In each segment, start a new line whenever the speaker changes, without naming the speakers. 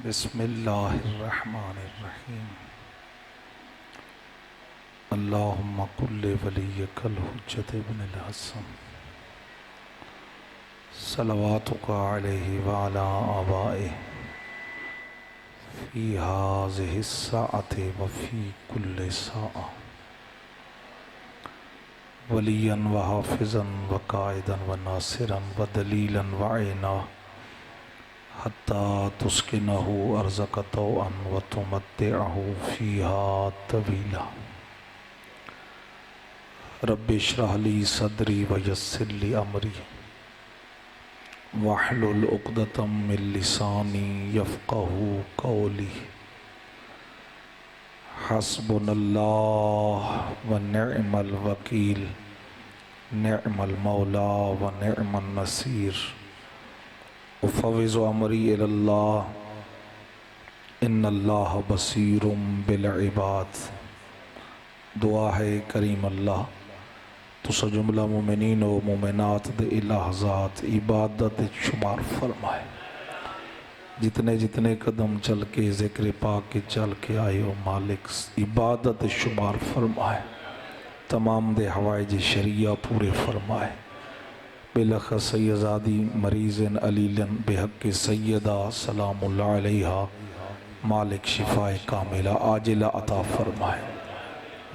बिस्मिल्लाहिर्रहमानिर्रहीम। अल्लाहुम्मा कुल्लि वलिय्यकल हुज्जत इब्नुल हसन सलवातुका अलैहि व अला आबाइहि फ़ी हाज़िहि स्साअति व फ़ी कुल्लि साअ वलिय्यन व हाफ़िज़न व काइदन व नासिरन व दलीलन व ऐना हत्ता तुस्किनहु अर्ज़क तौअन व तुमत्तिअहु फ़ीहा तवीला। रब्बि इश्रह ली सदरी व यस्सिर ली अमरी वहलुल उक़दतम मिन लिसानी यफ़क़हू क़ौली। हस्बुनल्लाह व निअमल वकील, निअमल मौला व निअमन नसीर। उफ़व्विज़ु अमरी इलल्लाह, इन्नल्लाह बसीरुम बिल इबाद। दुआ है करीम अल्लाह तुसा जुमला मोमिनीन व मोमिनात दे इलाहज़ात इबादत शुमार फरमाए। जितने जितने कदम चल के ज़िक्र पाक के चल के आए हो मालिक इबादत शुमार फरमाए। तमाम दे हवाइज शरिया पूरे फरमाए। बिलख सैयदादी मरीज़न अलीलन बेहक सैयदा सलामुल्लाह अलैहा मालिक शिफाए कामिला आजिला अता फरमाए।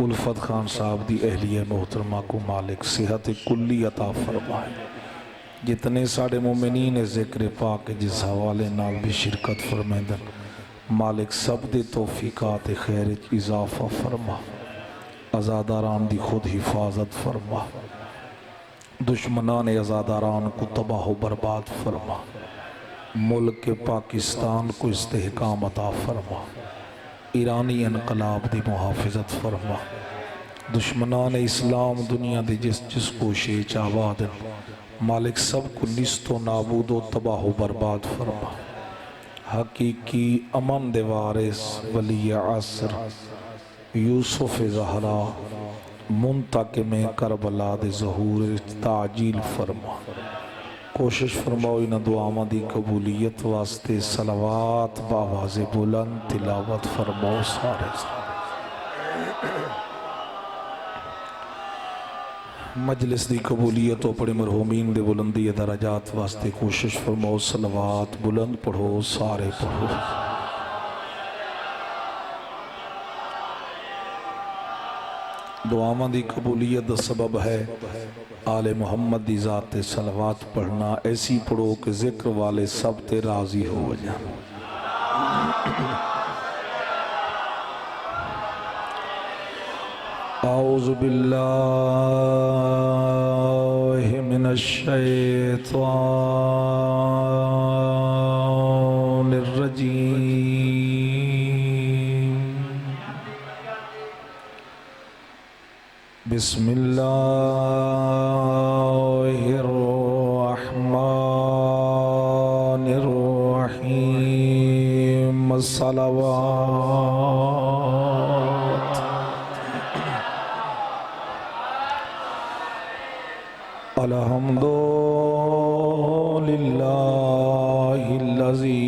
उल्फत खान साहब दी अहलिया मोहतरमा को मालिक सेहत कुल्ली अता फरमाए। जितने साढ़े मोमिनीन ज़िक्र पाक जिस हवाले नाल भी शिरकत फरमाइंदन मालिक सब दे तौफीकात खैर इजाफा फरमा। अज़ादारान दी खुद हिफाजत फरमा। दुश्मनान अज़ादारान को तबाह बर्बाद फरमा। मुल्क पाकिस्तान को इस्तेहकाम अता फरमा। ईरानी इनकलाब दी मुहाफ़िज़त फरमा। दुश्मनान इस्लाम दुनिया दे जिस जिस कोशे चाबाद मालिक सब को निस्तो नाबूदो तबाह बर्बाद फरमा। हकीकी अमन दे वारिस वली असर यूसुफ ज़हरा मुंतकिम करबला दे ज़हूर ताजील फरमा। कोशिश फरमाओ इन दुआओं की कबूलियत वास्ते सलावात बावाज़े बुलंद तिलावत फरमाओ सारे। मजलिस की कबूलियत अपने मरहूमीन दे बुलंदी दराजात वास्ते कोशिश फरमाओ सलावात बुलंद पढ़ो सारे पढ़ो। दुआवां दी कबूलियत दा सबब है आले मोहम्मद दी ज़ात ते सलावात पढ़ना। ऐसी पढ़ो कि जिक्र वाले सब ते राज़ी हो जाए। औज़ु बिल्लाहि मिनश शैतानिर रजीम। बिस्मिल्लाहिर्रहमानिर्रहीम। सलावात अल्हम्दुलिल्लाहिल्लज़ी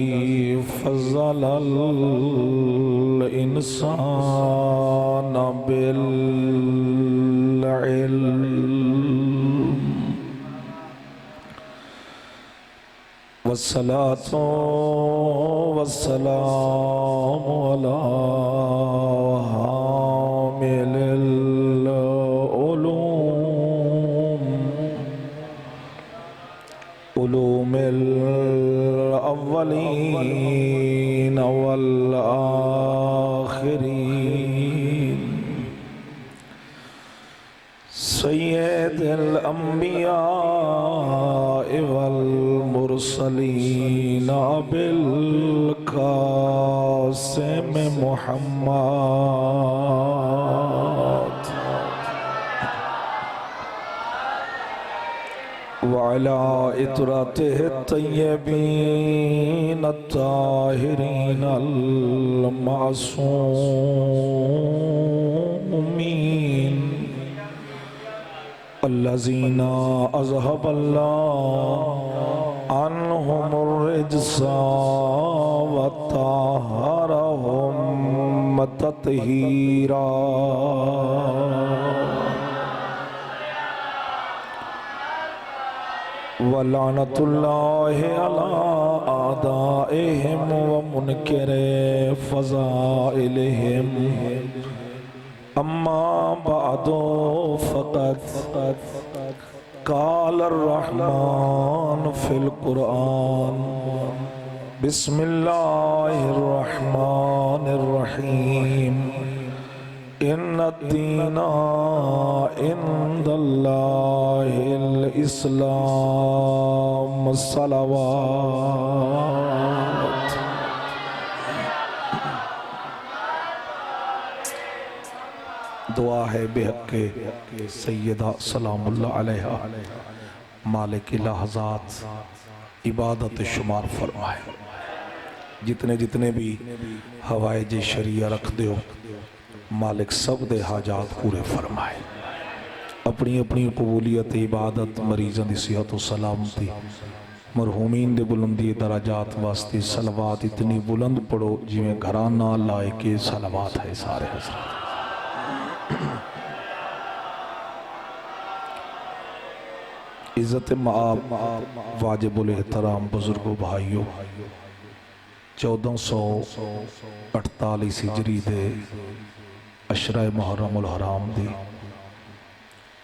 फ़ज़्ज़लल इंसाना बिल इल्म। वस्सलातु वस्सलामु अला हामिलिल उलूम उलूमिल अव्वलीन वल आखिरीन। सय्यदुल अंबिया वल मुरसलीन बिल कासिम मुहम्मद वअला इतरतिहि तय्यबीन अत्ताहिरीन अल मासूमीन अल्लज़ीना अज़हबल्लाहु अन्हुमुर रिज्सा व वत्तहरहुम तत्हीरा। वलानतुल्लाहि अला आदाइहिम व मुनकिरे फ़ज़ाइलिहिम। अम्मा बअदु फ़क़द क़ाल अर्रहमान फ़िल क़ुरआन बिस्मिल्लाहिर रहमानिर रहीम। इन्नद्दीना इंदल्लाहिल इस्लाम सलवात। दुआ है बेहक़ सैयदा सलामुल्लाह अलैहा मालिक लहज़ात इबादत शुमार फरमाए। जितने जितने भी हवाइज शरिया रख दो मालिक सब दे हाजात पूरे फरमाए। अपनी अपनी कबूलियत इबादत मरीज़ों की सेहत सलामती मरहूमीन दे बुलंदी दराजात वास्ते सलवात इतनी बुलंद पढ़ो जिमें घराना लाए के सलवात है सारे हज़रात। इज़्ज़त माब वाजिबुल एहतराम बुजुर्गो भाइयों 1448 हिजरी दे अशरा मुहर्रमुल हराम दी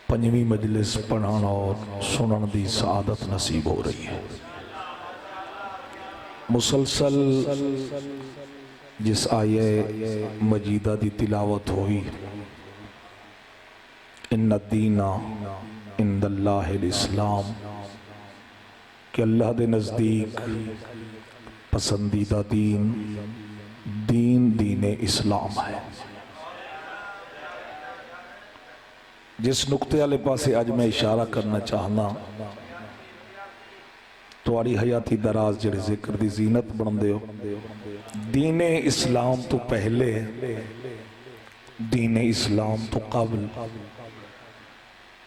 पंजवीं मजलिस पढ़न और सुनन दी सआदत नसीब हो रही है। मुसलसल जिस आये मजीदा दी तिलावत हुई इन्नद्दीना इंदल्लाहिल इस्लाम कि अल्लाह दे नज़दीक पसंदीदा दीन दीन इस्लाम है। जिस नुक्ते वाले पासे अज मैं इशारा करना चाहना तुहाड़ी हयाती दराज जिहड़े जिक्र दी जीनत बनदे हो दीन इस्लाम तो पहले दीन इस्लाम तो कबल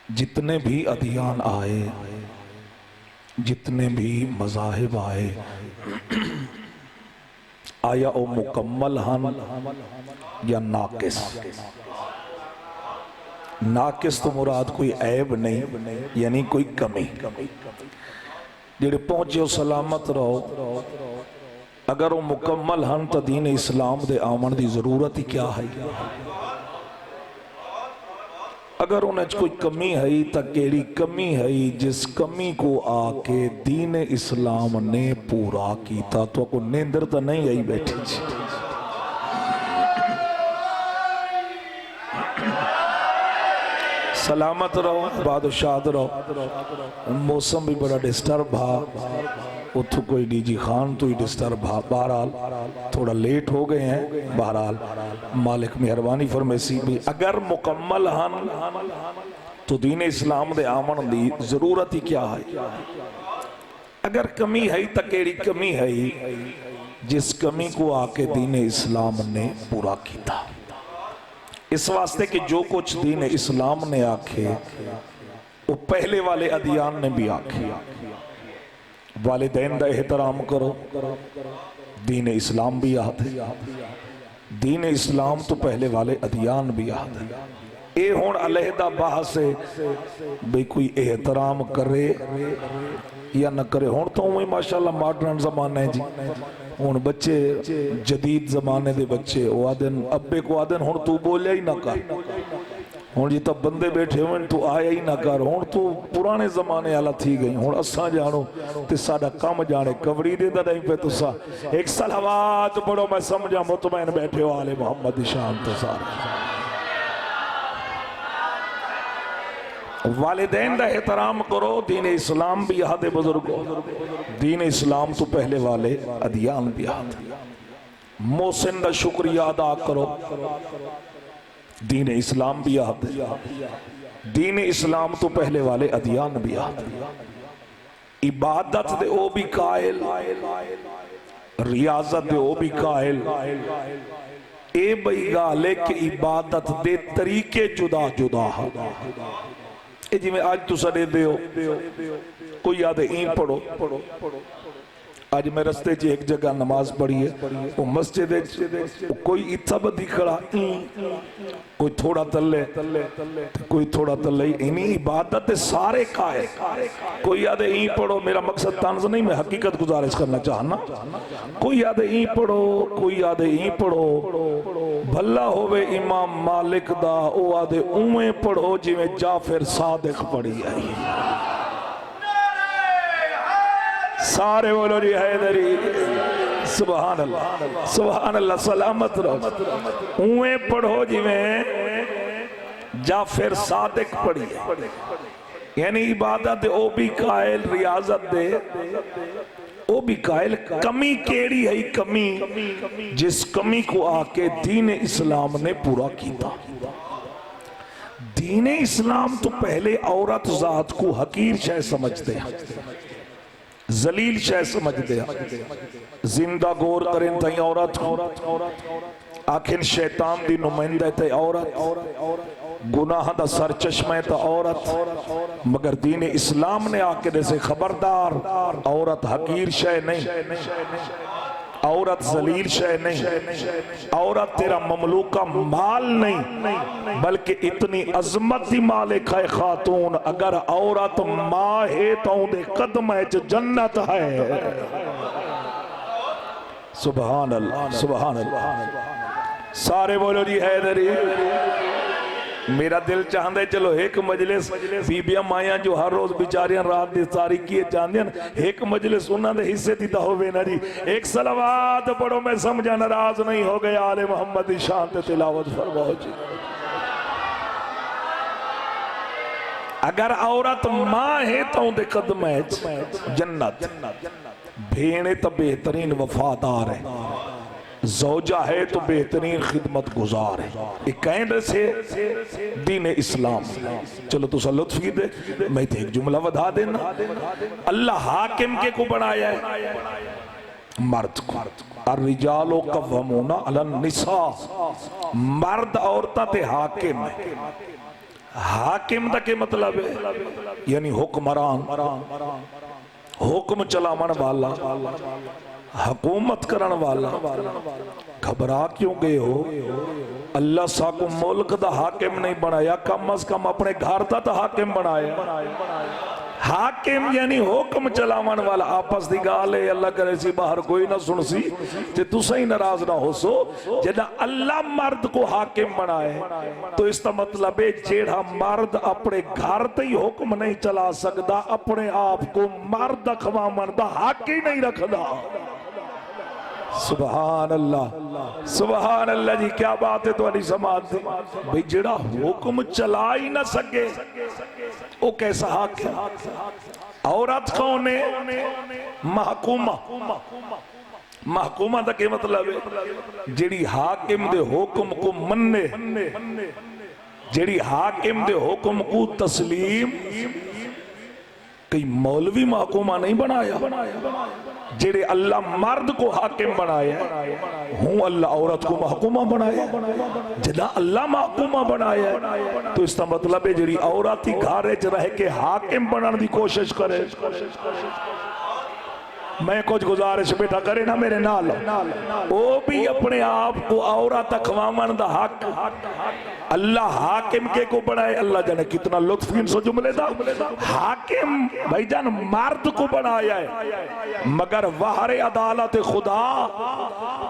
जितने भी अदियान आए जितने भी मज़ाहिब आए आया ओ मुकम्मल हन या नाकिस। नाकिस तो मुराद कोई ऐब नहीं यानी कोई कमी। जेड़े पहुंचे सलामत रहो अगर वो मुकम्मल हन तो दीन इस्लाम दे आमन की जरूरत ही क्या है। अगर उन्हें कोई कमी है तो केड़ी कमी है जिस कमी को आके दीन इस्लाम ने पूरा किया तो को नींदर तो नहीं आई बैठी। सलामत रहो बादशाह रहो। मौसम भी बड़ा डिस्टर्ब हा उतो कोई डीजी खान तो ही डिस्टर्ब हा। बहरहाल थोड़ा लेट हो गए हैं। बहरहाल मालिक मेहरबानी फरमेसी भी अगर मुकम्मल हन तो दीन इस्लाम दे आमन दी जरूरत ही क्या है। अगर कमी है तो केड़ी कमी है जिस कमी को आके दीन इस्लाम ने पूरा किया। इस वास्ते कि जो कुछ दीन इस्लाम ने आखे वो पहले वाले अदियान ने भी आखे। वालिदैन दा एहतराम करो दीन इस्लाम भी याद है। दीन इस्लाम तो पहले वाले अदियान भी याद है। ये हुण अलहदा बहस है भाई कोई एहतराम करे या न करे। हुण तो उवें माशाअल्लाह मॉडर्न जमाना है जी। हुण बच्चे जदीद जमाने दे बच्चे वो आदन अब्बे को आदन हुण तू बोलिया ही ना कर। हुण जी तो बंदे बैठे हुए तू आया ही ना कर। हुण तू पुराने जमाने वाला थी गई। हुण असा जानो ते साडा काम जाने कवड़ी दे दा नहीं पे तुसा एक सलावत पढ़ो मैं समझा मुतमैन बैठे हो आले मोहम्मद दी शान तो सारे। वालिदैन दा एहतराम करो दीन इस्लाम भी याद है बुजुर्गो। दीन इस्लाम तो पहले वाले अदियान भी याद। मोहसिन दा शुक्रिया अदा करो दीन इस्लाम भी याद है। दीन इस्लाम तो पहले वाले अदियान भी याद। इबादत दे ओ भी कायल रियाजत दे ओ भी कायल। ए बई गाल है कि इबादत दे तरीके जुदा जुदा है। जिमें अज तुसा दे दो कोई आदे ई पढ़ो अज मैं रस्ते च एक जगह नमाज पढ़ी है, वो मस्जिद कोई इत्था बदी खड़ा, कोई थोड़ा तले कोई थोड़ा तले, इन्हीं इबादत सारे काए। कोई आदे ई पढ़ो, मेरा मकसद तंज नहीं, मैं हकीकत गुजारिश करना चाहना। कोई आदे ई पढ़ो, कोई आदे ई पढ़ो, भला होवे इमाम मालिक दा, ओ आदे उवें पढ़ो जिवें जाफिर सादिक पढ़ी आई। सारे बोलो जी हैदरी, सुभान अल्लाह सुभान अल्लाह, सलामत रहो। उए पढ़ो जिवें जाफिर सादिक पढ़ी है, यानी इबादत ओ भी कायल, रियाजत दे ओ भी कायल। कमी केड़ी है? कमी जिस कमी को आके दीन इस्लाम ने पूरा किया। दीन इस्लाम तो पहले औरत जात को हकीर शय समझते हैं, जलील शय समझते हैं। जिंदा गौर करें तई औरत आखिर शैतान दी नुमाइंदा ते औरत, गुनाह दा सर चश्मा ते औरत। मगर दीन इस्लाम ने आके दे से खबरदार, औरत हकीर शय नहीं, औरत जलील शय नहीं, औरत तेरा ममलूका माल नहीं, बल्कि इतनी अजमत दी मालिक है खातून। अगर औरत मां है तो उनके कदम च जन्नत है। सुभान अल्लाह सुभान अल्लाह, सारे बोलो जी हैदरी। मेरा दिल चाहता है चलो एक मजलिस बीबियां माया जो हर रोज बेचारियां रात दी तारीकी चाहदियां, एक मजलिस उन्होंने हिस्से दी तो होवे ना जी। एक सलावात पढ़ो, मैं समझा नाराज नहीं हो गया। आले मोहम्मद की शान ते तिलावत फरमाओ जी। अगर औरत मां है तो उनके कदम जन्नत, भेड़ तो बेहतरीन वफादार है, ज़ौजा है तो बेहतरीन खिदमत गुजार है। एक कहने से दीन इस्लाम। चलो तुसा लुत्फ की दे, मैं तो एक जुमला बता देना। अल्लाह हाकिम के को बनाया है, मर्द को। अर्रिजालो कव्वमूना अलन निसा, मर्द औरतां ते हाकिम है। हाकिम दा के मतलब है, यानी हुक्मरान, हुक्म चलावन वाला, हुकूमत करने वाला। घबरा क्यों गए हो? अल्लाह साको मुल्क दा हाकिम नहीं बनाया, कम अज कम अपने घर दा तो हाकिम बनाया। हाकिम यानी हुक्म चलावन वाला। आपस की गाल है, अल्लाह करे सी बाहर कोई ना सुन सी ते तुसा ही नाराज ना हो सो। जिदा अल्लाह मर्द को हाकिम बनाए तो इसका मतलब है जेड़ा मर्द अपने घर ते ही हुक्म नहीं चला सकता, अपने आप को मर्द खवामन दा हक ही नहीं रखता। सुभान अल्लाह सुभान अल्लाह जी, क्या बात है तुम्हारी समाज दी। भाई जेड़ा हुक्म चला ही ना सके वो कैसा हक है? औरत कौन है? महकूमा। महकूमा दा के मतलब है जेड़ी हाकिम दे हुक्म को मन्ने, जेड़ी हाकिम दे हुक्म को तस्लीम। कई मौलवी महकूमा नहीं बनाया, जेड़े अल्लाह मर्द को हाकिम बनाया हूँ अल्लाह औरत को महकूमा बनाया। जिदा अल्लाह महकूमा बनाया तो इसका मतलब है जेड़ी औरत ही घर च रह के हाकिम बनाने की कोशिश करे। मैं कुछ गुजारिश बेटा करे ना मेरे नाल, वो भी अपने आप को औरत खवावन दा हक अल्लाह हाकिम के को बनाए। अल्लाह जाने कितना लुत्फ सो जुमले दा। हाकिम भाईजान मर्द को बनाया है, मगर वाहरे अदालत खुदा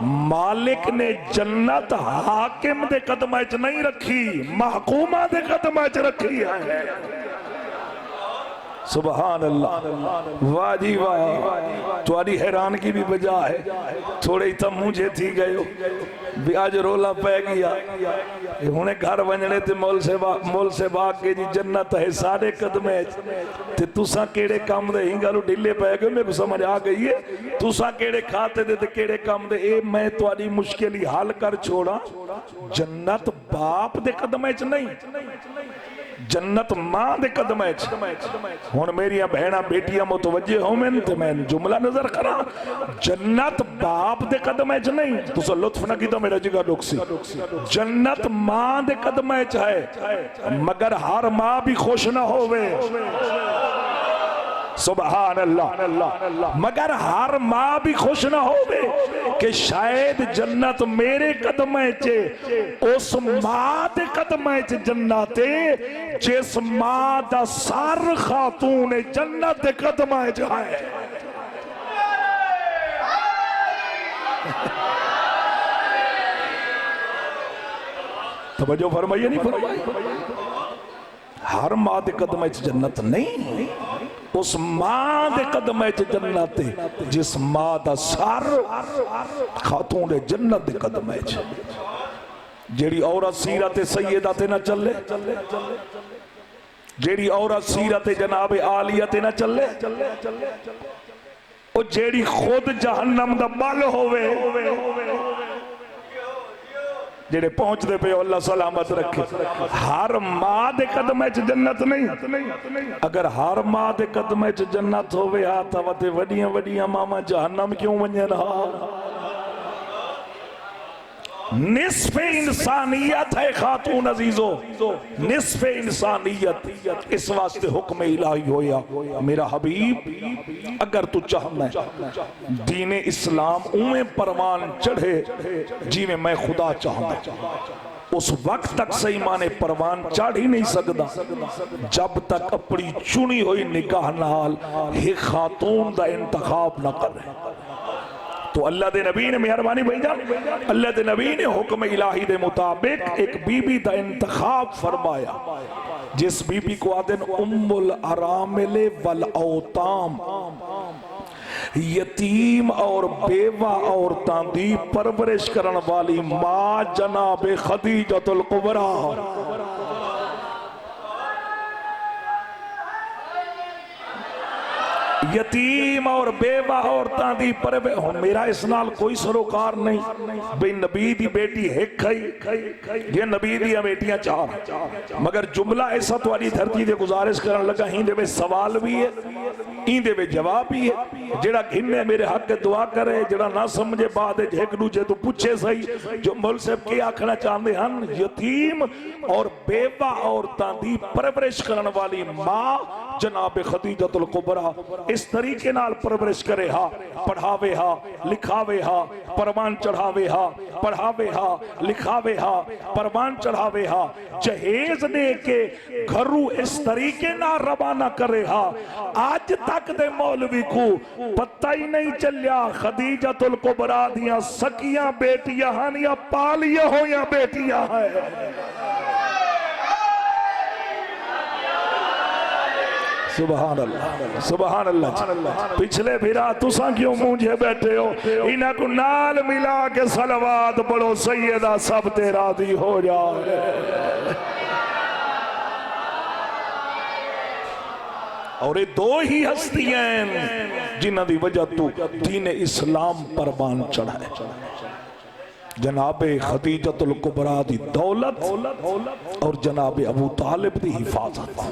मालिक ने जन्नत हाकिम दे कदम च नहीं रखी, महकूमा दे कदम च रखी है। सुभान अल्लाह, वाह जी वाह। तुम्हारी हैरान की भी वजह है, थोड़े तो मुझे थी गयो भी आज रोला पै गया हुने घर वंजने ते मोल से बाग के जी जन्नत है सारे कदम ते तुसा केड़े काम दे हिंगा नु ढिले पै गए। मेरे को समझ आ गई है तुसा केड़े खाते दे ते केड़े काम दे। ए मैं तुम्हारी मुश्किल ही हल कर छोड़ा। जन्नत बाप दे कदम च नहीं, जन्नत मां दे कदम हुण मेरिया बहना बेटियां मुतवज्जे होवन ते मैं जुमला नजर करा। जन्नत बाप दे कदम च नहीं, तुसा लुत्फ ना कीता मेरा जिगर दुख सी। जन्नत मां दे कदम च है, मगर हर मां भी खुश ना होवे। सुभान अल्लाह। मगर हर मां भी खुश ना होवे कि शायद जन्नत मेरे कदम च, उस मां दे कदम च जन्नत है जिस मां दा सर खातून जन्नत दे कदम च है। तवज्जो फरमाइए नहीं फरमाई? हर मां दे कदम च जन्नत नहीं, उस मां दे कदम च जन्नत है जिस मां दा सर खातून दे जन्नत दे कदम च। जेड़ी औरत सीरत सैयदा ते ना चले, जेड़ी औरत सीरत जनाब आलिया ते ना चले, ओ जेड़ी खुद जहन्नम दा बल होवे, जेड़े पहुंचते पे अल्लाह सलामत रखे। हर मां दे कदम च जन्नत नहीं। अगर हर मां दे कदम च जन्नत होवे हा तो वडियां वडियां मामा जहन्नम क्यों वञन हा? निस्फ़े इंसानियत है खातून अजीजो, निस्फ़े इंसानियत। इस वास्ते हुक्म इलाही होया, मेरा हबीब अगर तू चाहना दीन इस्लाम उमें परवान चढ़े जिमें मैं खुदा चाहता, उस वक्त तक सही माने परवान चढ़ ही नहीं सकता जब तक अपनी चुनी हुई निगाह नाल एक खातून दा इंतखाब न करे। तो अल्लाह दे नबी ने मेहरबानी भेजा, अल्लाह दे नबी ने हुक्म इलाही दे मुताबिक एक बीबी दा इंतखाब फरमाया, जिस बीबी को आदन उम्मुल अरामिल वल औताम, यतीम और बेवा औरतां दी परवरिश करन वाली मां जनाब खदीजतुल कुबरा। यतीम और बेवा औरतां दी परवरिश। मेरा इस नाल कोई सरोकार नहीं भाई नबी दी बेटी एक ये नबी दी बेटियां चार, मगर जुमला ऐसा तुम्हारी धरती दे गुजारिश करन लगा, हिंदे में सवाल भी है, इंदे में जवाब भी है। जेड़ा घिने मेरे हक के दुआ करे, जेड़ा ना समझे बाद एक दूजे तो पूछे सही जो मौल साहब के आखना चाहते हैं। यतीम और बेवा औरतां दी परवरिश करन वाली मां जनाब खदीजतुल कुबरा इस तरीके नाल परवरिश करे हा, पढ़ावे हा, लिखावे हा, परवान चढ़ावे हा, पढ़ावे हा, लिखावे हा, परवान चढ़ावे हा, जहेज दे के घरू इस तरीके नाल रवाना करे हा। आज तक दे मौलवी को पता ही नहीं चलिया खदीजतुल कुबरा दियां सकियां बेटियां हन या पालिया होया बेटियां है। सुभान अल्लाह, सुभान अल्लाह। पिछले फिरा तुसा क्यों मुझे बैठे हो? इन्हें को नाल मिला के सलवात पढ़ो, सैयदा सब ते राजी हो जाए। और ये दो ही हस्तियां जिन्हां दी वजह तू दीन इस्लाम परवान चढ़ा है, जनाबे खदीजतुल कुबरा दी दौलत और जनाबे अबू तालिब दी हिफाजत।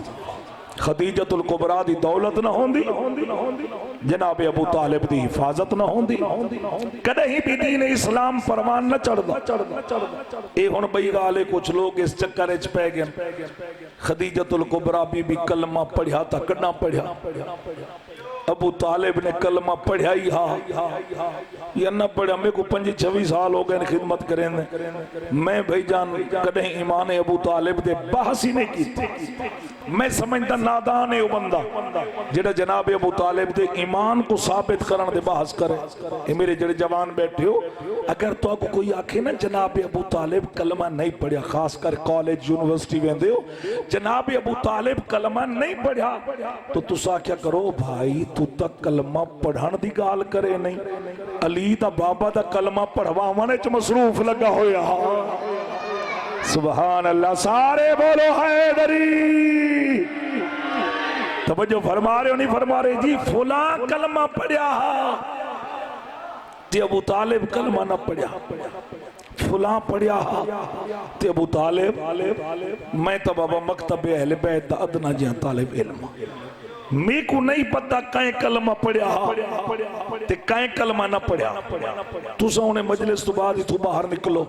खदीजतुल कुबरा दी दौलत ना होंदी, जनाबे अबू तालिब दी हिफाजत ना होंदी, कदे भी दीन इस्लाम परवान न चढ़दा। ये हुण बई गाले कुछ लोग इस चक्कर च पै गए। खदीजतुल कुबरा भी कलमा पढ़िया था कना पढ़िया, अबू तालिब ने कलमा पढ़िया ही हा या न पढ़िया। मेरे को 25-26 साल हो गए खिदमत करें, मैं भाईजान कदे ईमान अबू तालिब दे बहस ही नहीं की। मैं समझदा नादान है वो बंदा जेड़ा जनाब अबू तालिब दे ईमान को साबित करने दे बहस करे। ये मेरे जेड़े जवान बैठे हो, अगर तो आपको कोई आखे ना जनाब अबू तालिब कलमा नहीं पढ़िया, खासकर कॉलेज यूनिवर्सिटी वेंदे हो, जनाब अबू तालिब कलमा नहीं पढ़िया, तो तुसा क्या करो भाई, तू तक कलमा पढ़न दी गाल करे नहीं, अली दा बाबा दा कलमा पढ़वाने च मसरूफ लगा होया। सुभान अल्लाह, सारे बोलो हैदरी। तवज्जो फरमा रहे हो नहीं फरमा रहे जी? फुला कलमा पढ़िया ते अबू तालिब कलमा ना पढ़िया, फुला पढ़िया ते अबू तालिब। मैं तो बाबा मकतब अहले बैत दा अदना जिहा तालिब इल्म, मेरे को नहीं पता कहीं कलमा पढ़िया ते कहीं कलमा ना पढ़िया। तुसा उन्हें मजलिस तो बाद इथों बाहर निकलो,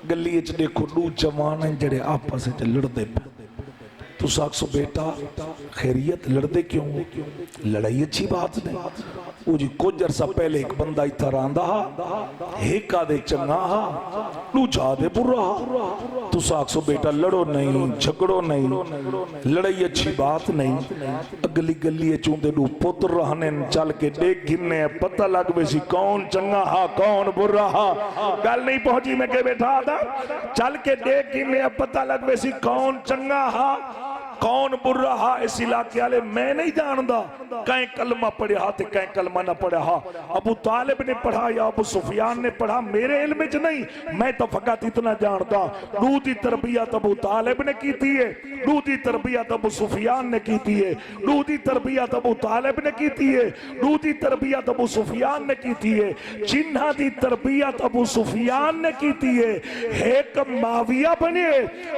गली च देखो दो जवान हैं जेड़े आपस च लड़दे पे, तुस आखसो बेटा खैरियत लड़ते क्यों हो? लड़ाई अच्छी बात नहीं। वो जी कुछ अरसा पहले एक बंदा इतना रांदा हा, एक आदे चंगा हा, दूजा दे बुरा हा। तुस आखसो बेटा लड़ो नहीं, झगड़ो नहीं, लड़ाई अच्छी बात नहीं। अगली गली चूंदे दू पुत्र रहने चल के देख गिनने पता लग सी कौन चंगा हा कौन बुरा हा। गल नहीं पहुंची मैं के बैठा था, चल के देख गिनने पता लग सी कौन चंगा हा कौन बुरा हा। इस इलाके वाले मैं नहीं जानता, कहीं कलमा पढ़िया ते कहीं कलमा ना पढ़ा हा। अबू तालिब ने पढ़ा या अबू सुफियान ने पढ़ा, मेरे इल्म च नहीं। मैं तो फकत इतना जानता, नूह की तरबियत अबू तालिब ने की है, नूह की तरबियत अबू सुफियान ने की है, नूह की तरबियत अबू तालिब ने की है, नूह की तरबियत अबू सुफियान ने की है। जिन्हां दी तरबियत अबू सुफियान ने की है, एक माविया बने,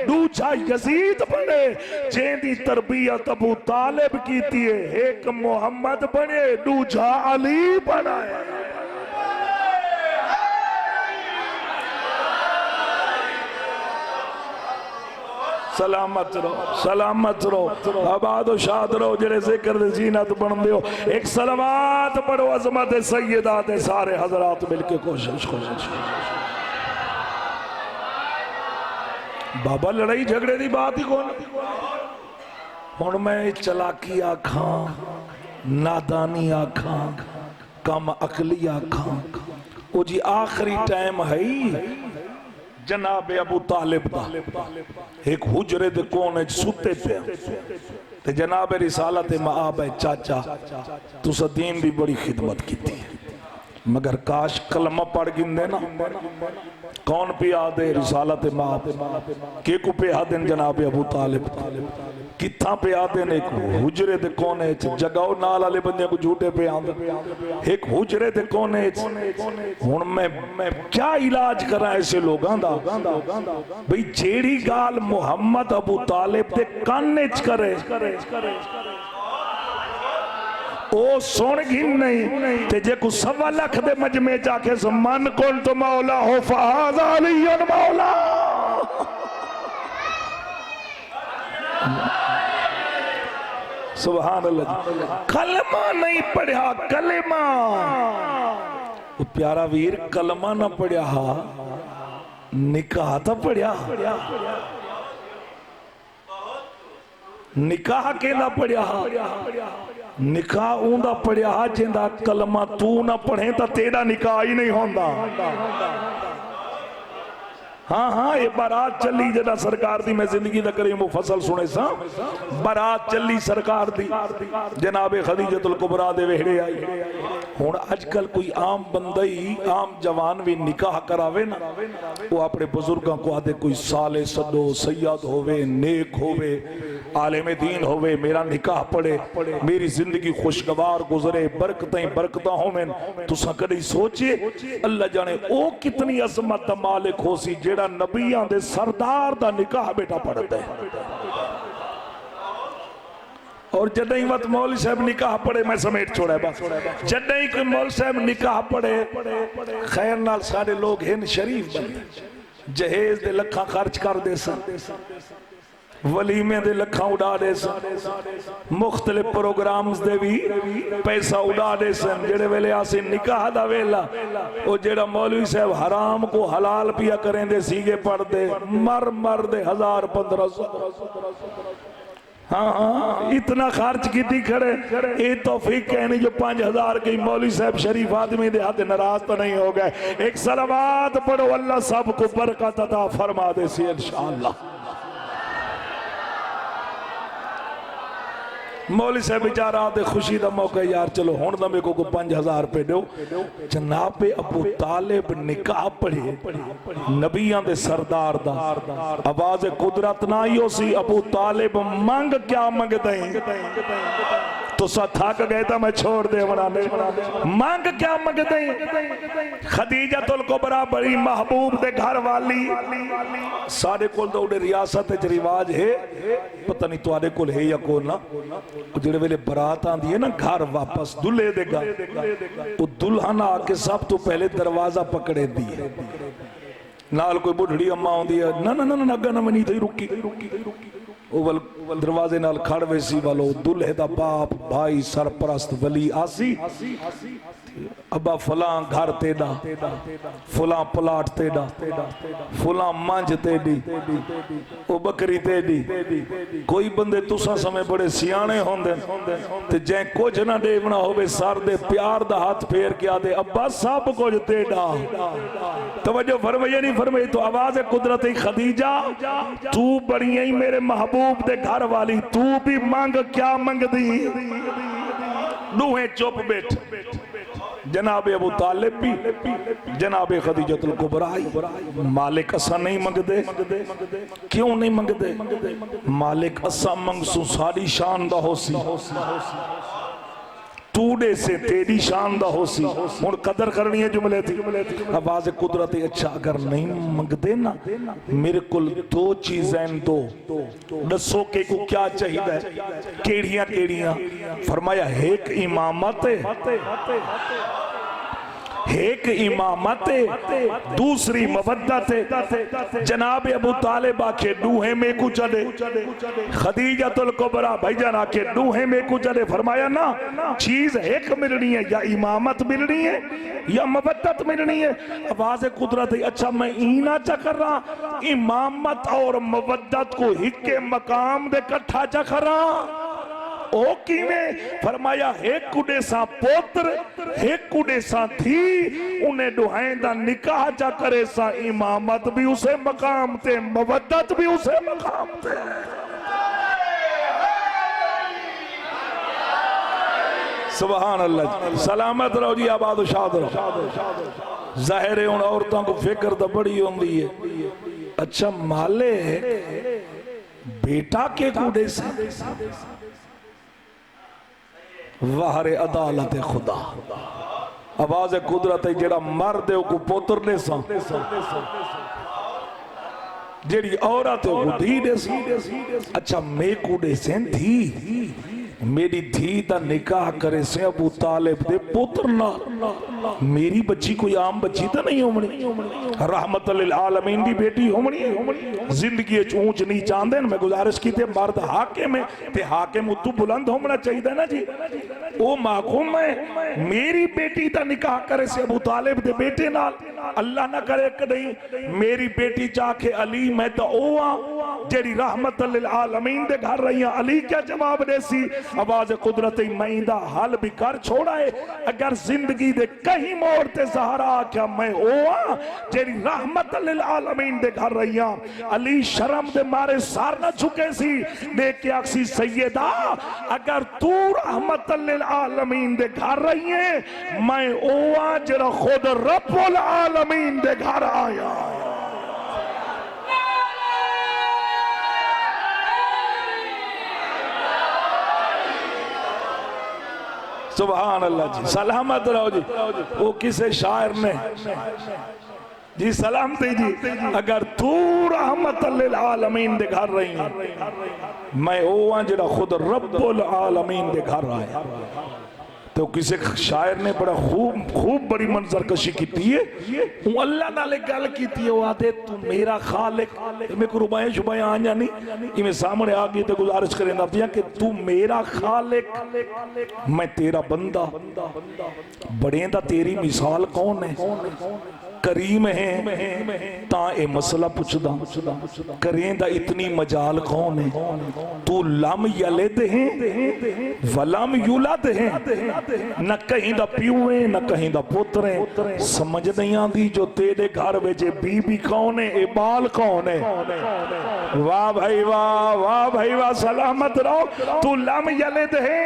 दूजा यजीद बने। जेंदी तरबियत अबू तालिब की है, एक मोहम्मद बने, दूजा अली बना है। सलामत रहो, सलामत रहो, आबाद शाद रहो। जेड़े जिक्र जीनत बनते हो, एक सलावत पढ़ो अजमत सैयदा दे सारे हजरात मिलके कोशिश करो। बाबा लड़ाई झगड़े की बात ही कौन। हुण मैं चलाकी आखा, नादानी आखा, कम अकली आखा, वो जी आखिरी टाइम है जनाब अबू तालिब दा एक हुजरे दे कोने सुते पे ते जनाब रिसालत माब है चाचा तुस दीन भी बड़ी खिदमत की थी, मगर काश कलमा पढ़ गिंदे ना। कौन पिया दे रिसालत माब के को पिया देन जनाब अबू तालिब किथा पिया देन। एक हुजरे दे कोने जगाओ नाल वाले बंदे को झूठे पे आंदे, एक हुजरे दे कोने। हुण मैं क्या इलाज करा ऐसे लोगां दा भाई जेड़ी गाल मुहम्मद अबू तालिब दे कान च करे ओ सुन गिन नहीं ते जे को 1.25 लाख दे मजमे जाके मन कोल तो मौला हो फहाज़ अलीयुन मौला। सुभान अल्लाह। कलमा नहीं पढ़ा, कलमा वो प्यारा वीर कलमा ना पढ़ा, निकाह तो पढ़ा। निकाह के ना पढ़ा, निकाह ऊंदा पढ़िया जिंदा कलमा तू ना पढ़े तो तेरा निकाह ही नहीं होंदा। हाँ हाँ ये बारात चली जरा सरकार दी, मैं जिंदगी दा करी मुफसल सुने सा। बारात चली सरकार दी, जनाबे खदीजतुल कुबरा दे वेहड़े आई। हुण अजकल कोई आम बंदा ही आम जवान भी निकाह करावे ना, वो अपने बुजुर्गों को आदे कोई साले सदो सैयद होवे, नेक होवे, आलिम दीन होवे, मेरा निकाह पढ़े, मेरी जिंदगी खुशगवार गुजरे, बरकतें बरकतां होवेन। तुसां कदी सोचे अल्लाह जाने ओ कितनी अजमत दा मालिक हो सी जेड़ा नबियां दे सरदार दा निकाह बेटा पढ़दा है। और जदई मत मौलवी साहब निकाह पढ़े, मैं समेट छोड़ा बस, जदई कोई मौलवी साहब निकाह पढ़े खैर नाल सारे लोग हिंद शरीफ बने, जहेज दे लखा खर्च कर दे सन, वलीमे दे लखा उड़ा दे सन, मुख्तलिफ प्रोग्राम्स दे भी पैसा उड़ा दे सन। जेड़े वेले आसे निकाह दा वेला ओ जेड़ा मौलवी साहब हराम को हलाल पिया करेंदे सीगे पढ़दे मर मर दे 1000-1500। हाँ हाँ इतना खर्च की खड़े, ये तौफीक कहनी जो 5000 के मौलवी साहब शरीफ आदमी दे हाथ नाराज तो नहीं हो गए। एक सलावत पढ़ो, अल्लाह सबको बरकत अता फरमा दे सी इंशाअल्लाह। मौलवी साहब बेचारा आते खुशी का मौका यार चलो हुण दा मेरे को 5000 रुपए दो। जनाब अबू तालिब निकाह पढ़े नबियां दे सरदार दा, आवाज कुदरत ना ही हो सी। अबू तालिब मंग क्या मंगते तो सा थक गए तो मैं छोड़ दे बनाने। मांग क्या मंगते खदीजतुल कुबरा बड़ी महबूब दे घर वाली, सारे कोल तो रियासत च रिवाज है, पता नहीं तुहाडे कोल है या कोल ना। जेड़े वेले बरात आंदी है ना घर वापस दुल्हे दे घर, वो दुल्हन आके सब तो पहले दरवाजा पकड़े दी है, नाल कोई बुढ़ड़ी अम्मा आंदी है ना ना ना अग्गा ना मनी थी रुकी दरवाजे नाल खड़ वे सी वालो दुल्हे दा बाप भाई सरपरस्त वली आसी अब्बा फलां घर तेडा फलां प्लाट तेडा फलां मंझ तेडी ओ बकरी तेडी कोई बंदे तुसा समय बड़े सियाने होंदे ते जै कुछ ना देवना होवे सर दे प्यार दा हाथ फेर के आदे अब्बा सब कुछ तेडा तवज्जो फरमाइए नहीं फरमाई तो आवाज है कुदरत खदीजा तू बड़ी ही मेरे महबूब दे घर वाली तू भी मांग क्या मंगदी दूहे चुप बैठ जनाबे अबू तालिब भी जनाबे खदीजतुल कुबरा मालिक असा नहीं मंगदे क्यों नहीं मंगदे मालिक असा मंगसू सारी शान दा होसी तूड़े से तेरी शान दा होसी हुण कदर करनी है जुमले थी आवाज कुदरत अच्छा अगर नहीं मंगदे ना मेरे को दो चीजें दो दसो के को क्या चाहिए केड़ियां केड़ियां फरमाया एक इमामत एक इमामत दूसरी मवद्दत जनाब अबू तालिब आखे दूहे में को चले खदीजतुल कुबरा भाईजान आखे दूहे में को चले फरमाया ना चीज एक मिलनी है या इमामत मिलनी है या मवद्दत मिलनी है आवाज कुदरत अच्छा मैं इना चा कर रहा इमामत और मवद्दत को हिक्के मकाम दे कट्ठा चा कर रहा ओ किवें फरमाया एक कुडे सा पुत्र एक कुडे सा थी उन्हें दुहाएं दा निकाह जा करे सा इमामत भी उसे मकाम ते मवद्दत भी उसे मकाम ते सुभान अल्लाह सलामत रहो जी आबाद शाद रहो जाहिर है उन औरतों को फिक्र तो बड़ी होंदी है अच्छा माले बेटा के कुडे से वाहरे अदालत खुदा आवाज कुदरत जेड़ा मर्द है को पुत्र ने सा जेड़ी औरत है को धी दे सी अच्छा मैं कुडे से थी मेरी धी दा निकाह करे से अबू तालिब दे पुत्र ना मेरी बच्ची कोई आम बच्ची तो नहीं होमनी रहमत लिल आलमीन दी बेटी होमनी जिंदगी ऊंच नीच आंदे मैं गुजारिश की थे मर्द हाकिम है ते हाकिम उतू बुलंद होना चाहिए ना जी ओ माकूम है मेरी बेटी दा निकाह करे से अबू तालिब दे बेटे नाल अल्लाह ना करे कदई मेरी बेटी चाखे अली मैं तो ओ आ जेड़ी रहमत लिल आलमीन दे घर रही अली क्या जवाब देसी आवाज कुदरत मैंदा हल भी कर छोड़ा है अगर जिंदगी दे कहीं मोड़ ते सहारा क्या मैं ओ आ जेरी रहमत लिल आलमीन दे घर रही अली शर्म दे मारे सार न झुके सी देख के आखसी सैयदा अगर तू रहमत लिल आलमीन दे घर रही है मैं ओ आ जेरा खुद रब्बुल आलमीन दे घर आया सुभान अल्लाह जी सलामत रहो जी वो किसे शायर ने जी सलामती जी अगर तू रहमत लिल आलमीन दे घर रही मैं ओ हां जेड़ा खुद रब्बुल आलमीन दे घर आया तो किसी शायर ने बड़ा खूब बड़ी मंजर कशी की है अल्लाह नाल गल की आदे तू मेरा खालिक मेरे को रुबाएं शुबाएं आ जानी इवें सामने आ गई तो गुजारिश करेंदा पिया कि तू मेरा खालिक मैं तेरा बंदा बड़े दा तेरी मिसाल कौन है करीम है ता ए मसला पुछदा करें दा इतनी मजाल कौन है तू लम यलिद है वलम युलद है न कहीं दा प्यू है न कहीं दा पुत्र है समझ नहीं आती जो तेरे घर में बीबी कौन है ए बाल कौन है वाह भाई वाह भाई वाह सलामत रहो तू लम यलिद है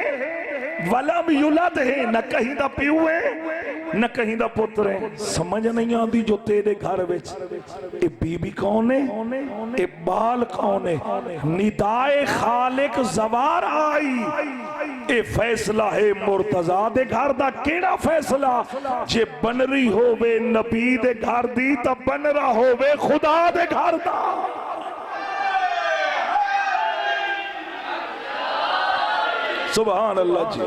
वलम युलद है न कहीं दा प्यू है न कहीं दा पुत्र है समझ नहीं आती जो तेरे घर में ए बीबी कौन है ए बाल कौन है निदाए खालिक जवार आई ए फैसला है मुर्तजा दे घर दा केड़ा फैसला जे बनरी होवे नबी दे घर दी ता बनरा होवे खुदा दे घर दा सुभान अल्लाह जी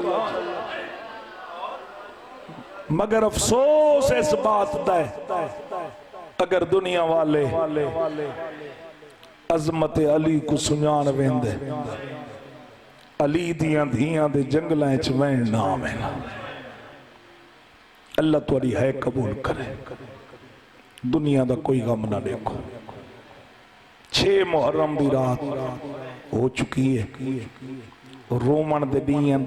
मगर अफसोस इस बात दा अगर दुनिया वाले अजमत अली को सुञाण वेंदे अली दियां धियां दे जंगलां च वहण ना आवेना। अल्लाह तुहाडी है कबूल करे। दुनिया दा कोई गम ना देखो। 6 मुहर्रम दी रात हो चुकी है। रोमन दे दिन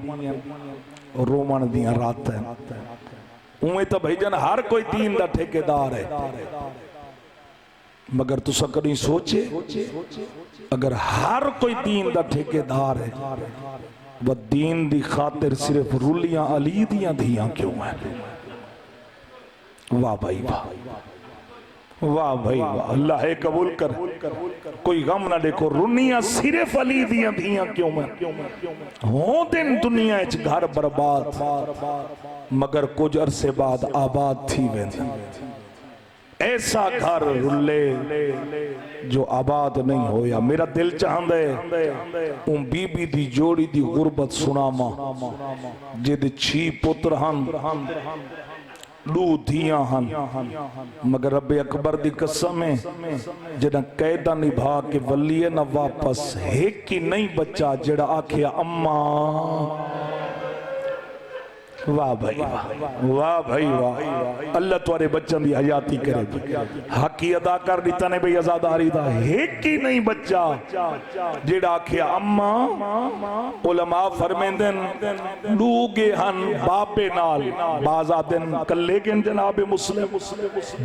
रोमन दियां रातां। उवें तो भाईजान हर कोई दीन दा ठेकेदार है, मगर तुसा कभी सोचे अगर हर कोई दीन दा ठेकेदार है वह दीन दी खातिर सिर्फ रुलियां अली दियां धियां क्यों है? वाह भाई वाह, वाह भाई वाह, अल्लाह है कबूल कर। कोई गम ना देखो, रुनिया सिर्फ अली दियां धियां क्यों है? हो दिन दुनिया च घर बर्बाद मगर कुछ अरसे बाद आबाद थी वेंदे। ऐसा घर रुले जो आबाद नहीं होया। मेरा दिल चाहता है उन बीबी दी जोड़ी दी गुरबत सुनावा जिहदे 6 पुत्र हन 2 धियां हन, मगर रब अकबर दी कसम है जदा कैदा निभा के वलीए ना वापस एक ही नहीं बच्चा जड़ा आखिया अम्मा। वाह भाई वाह, वाह भाई वाह, अल्लाह तुहारे बच्चों की हयाती करे। हक ही अदा कर दिता ने भाई आजादारी दा। एक ही नहीं बच्चा जेड़ा आखिया अम्मा। उलमा फरमेंदे लूगे हन बाबे नाल, बाज आदन कल्ले के जनाब मुस्लिम,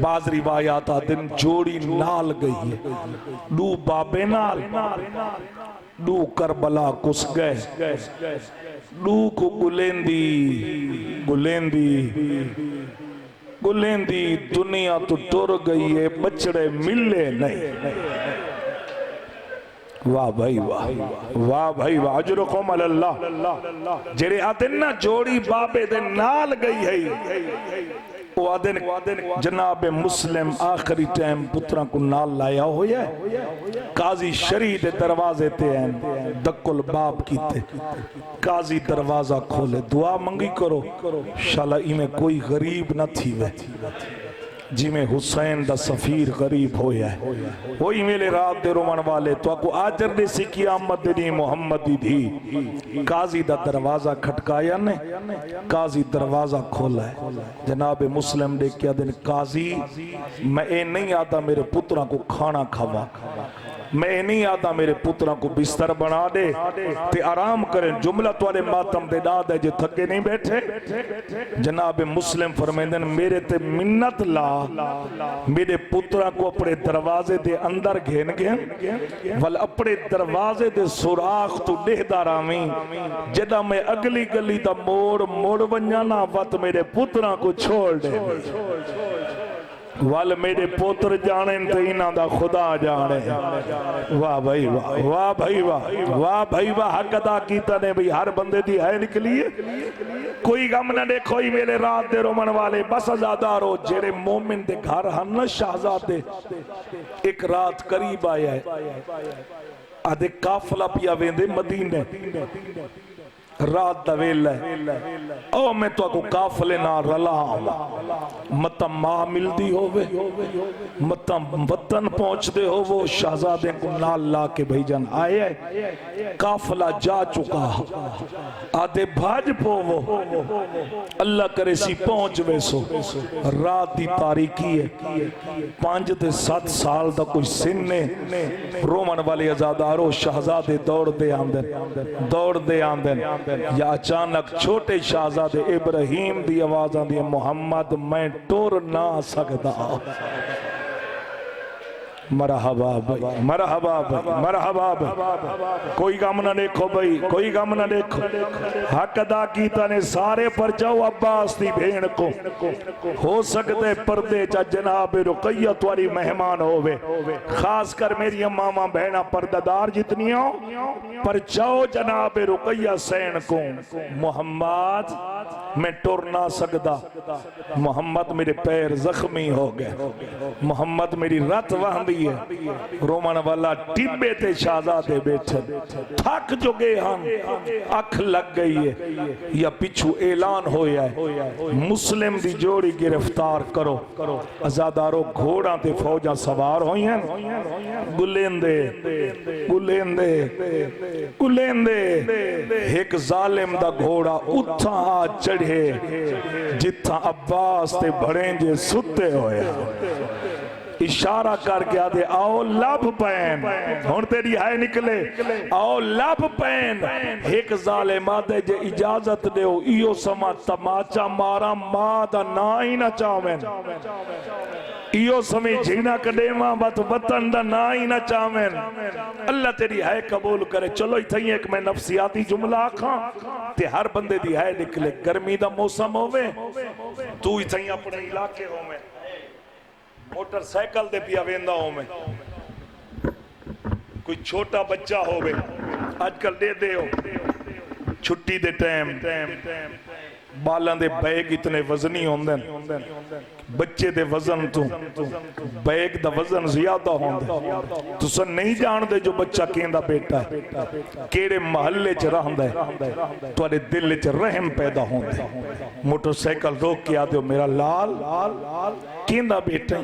बाज रिवायात आदन जोड़ी नाल गई है। लू बाबे नाल, लू करबला कुस गए, लू को गुलेंदी गुलेंदी गुलेंदी दुनिया तो टुर गई है, बछड़े मिले नहीं। वाह भाई वाह, वाह भाई वाह, अजरुकुम अल्लाह। जेड़े आते ना जोड़ी बाबे दे नाल गई है वो आदन जनाब मुस्लिम आखिरी टाइम पुत्रा को नाल लाया होया। काजी शरी दे दरवाजे ते हैं दक्कुल बाप कीते। काजी दरवाजा खोले, दुआ मंगी करो शाला इमें कोई गरीब न थी वे जिमें हुसैन दा सफीर गरीब होया है। वही मेरे रात दे रोमन वाले तो आपको आजर दे सिकी अहमद दी मोहम्मद दी। काजी दा दरवाजा खटकाया ने, काजी दरवाजा खोला है। जनाब मुस्लिम दे क्या दिन काजी मैं ये नहीं आता मेरे पुत्रा को खाना खावा, मैं नहीं आता मेरे पुत्रा को बिस्तर बना दे ते आराम करें। जुमला तुआरे मातम दे दाद है जो थके नहीं बैठे। जनाब मुस्लिम फरमाते मेरे ते मिन्नत ला मेरे पुत्रा को अपने दरवाजे दे अंदर घेन घेन वल अपने दरवाजे दे सुराख तू देहदा रावी जदा मैं अगली गली दा मोड़ मोड़ वन्या ना वत मेरे पुत्रा को छोड़ दे। वल मेरे पुत्र जाने तो इन्हां दा खुदा जाने। वाह भाई वाह, वाह भाई वाह, वाह भाई वाह, हक अदा कीता ने भाई हर बंदे दी है निकली है। कोई गम ना देखो ही मेरे रात दे रोमन वाले बस आजादारो जेड़े मोमिन दे घर हन ना शहजादे। एक रात करीब आया है आदे काफला पिया वेंदे मदीने रात दा वेला ओ मैं तो को काफले ना रला मत मां मिलदी होवे मत वतन पहुंचदे हो वो शहजादे को नाल ला के भाईजान आए काफला जा चुका आदे भाज पोवो अल्लाह करे सी पहुंच वेसो। रात दी तारीकी है 5 ते 7 साल दा कोई सिन ने रोमन वाले आजादारो शहजादे दौड़ते आंदे या अचानक छोटे शहजादे इब्राहिम दी आवाज आंदी है मोहम्मद मैं टुर ना सकदा। मरहबा भाई, मरहबा भाई, मरहबा भाई। कोई गम ना देखो भाई, कोई गम ना देखो। हक अदा कीता ने सारे पर जाओ अब्बास दी भेण को हो सकते पर्दे च जनाब रुकैया तुम्हारी मेहमान होवे। खास कर मेरी मामा बहना पर्दादार जितनी हो पर जाओ जनाब रुकैया सैन को मोहम्मद मैं टुर ना सकदा। मोहम्मद मेरे पैर जख्मी हो गए, मोहम्मद मेरी रत वहंदी रही है। रोमन वाला टिब्बे ते शहजादे बैठे थक चुके हैं, अख लग गई है या पिछू ऐलान होया है मुस्लिम दी जोड़ी गिरफ्तार करो। आजादारो घोड़ा ते फौजा सवार होई हैं, गुलेंदे गुलेंदे गुलेंदे एक जालिम दा घोड़ा उथा आ चढ़े जिथा अब्बास ते भड़ेंजे सुते होया। इशारा करके आदे आओ लब पैन, हुण तेरी है निकले, आओ लब पैन। एक जालिम आदे जे इजाजत दो इयो समा तमाचा मारा मां दा ना ही ना चावें, इयो समय जीना कदेमा बत वतन दा ना ही ना चावें। अल्लाह तेरी है कबूल करे। चलो इथे एक मैं नफसियाती जुमला आखा ते हर बंदे दी है निकले। गर्मी दा मौसम होवे तू इथे अपने इलाके होवे मोटरसाइकिल दे पिया वेंदा होवे, कोई छोटा बच्चा होवे आजकल दे दे हो छुट्टी दे टाइम बालों दे बैग इतने वजनी होंदे, बच्चे दे वजन तो बैग दा वजन ज्यादा होंदा। तुसन नहीं जानते जो बच्चा केंदा बेटा है केड़े महल्ले च रहंदा है, तुहाडे दिल च रहम पैदा होंदा। मोटरसाइकिल रोक के आते हो मेरा लाल केंदा बेटा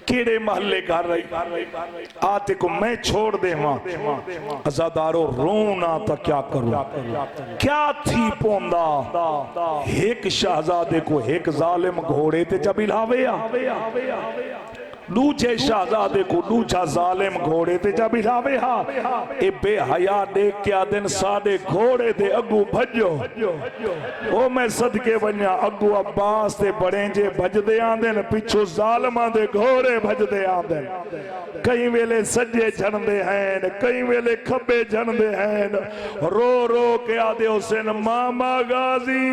केड़े महल्ले कर रही आते को मैं छोड़ दे अजादारो रोना तो क्या करूं, क्या थी पोंदा। एक शहजादे को एक जालिम घोड़े ते चबिलावे दूजे शहजादे को दूजा जालिम घोड़े ते चबिलावे ए बेहया देख के आदन साडे घोड़े दे अगू भजो। ओ मैं सदके वन्या अगू अब्बास ते बड़ेंजे भजदे आंदे पिछू जालिमां दे घोड़े भजदे आंदे। कई वेले सज्जे झंडे हैं, कई वेले खब्बे झंडे हैं। रो रो के आदे हुसैन मामा गाजी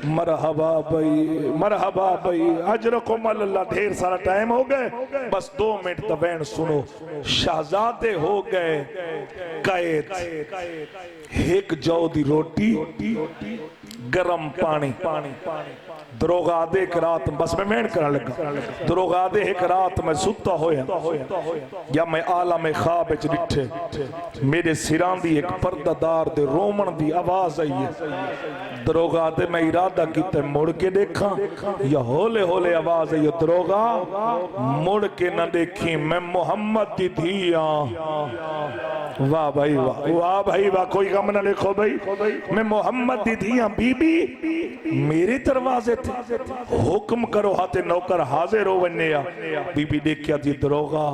मरहबा भाई अजरकुम अल्लाह। ढेर सारा टाइम हो गए, बस 2 मिनट तो बहन सुनो। शहजादे हो गए कैद, एक जौ दी रोटी गरम पानी। दरोगा दे एक रात बस मैं मेहनत करने लगा। दरोगा दे एक रात में सुता होया या मैं आला में ख्वाब विच डिठे मेरे सिरां दी एक पर्दादार दे रोमन दी आवाज आई है। दरोगा दे मैं इरादा कीते मुड़ के देखा या होले होले आवाज आई। दरोगा मुड़ के न देखी, मैं मोहम्मद दी धी हां। वाह भाई वाह, वाह भाई वाह, कोई गम ना देखो भाई, मैं मोहम्मद दी धी हां। बीबी मेरे दरवाजे हुक्म करो हाथे नौकर हाजिर हो वने। बीबी देखिया जी दरोगा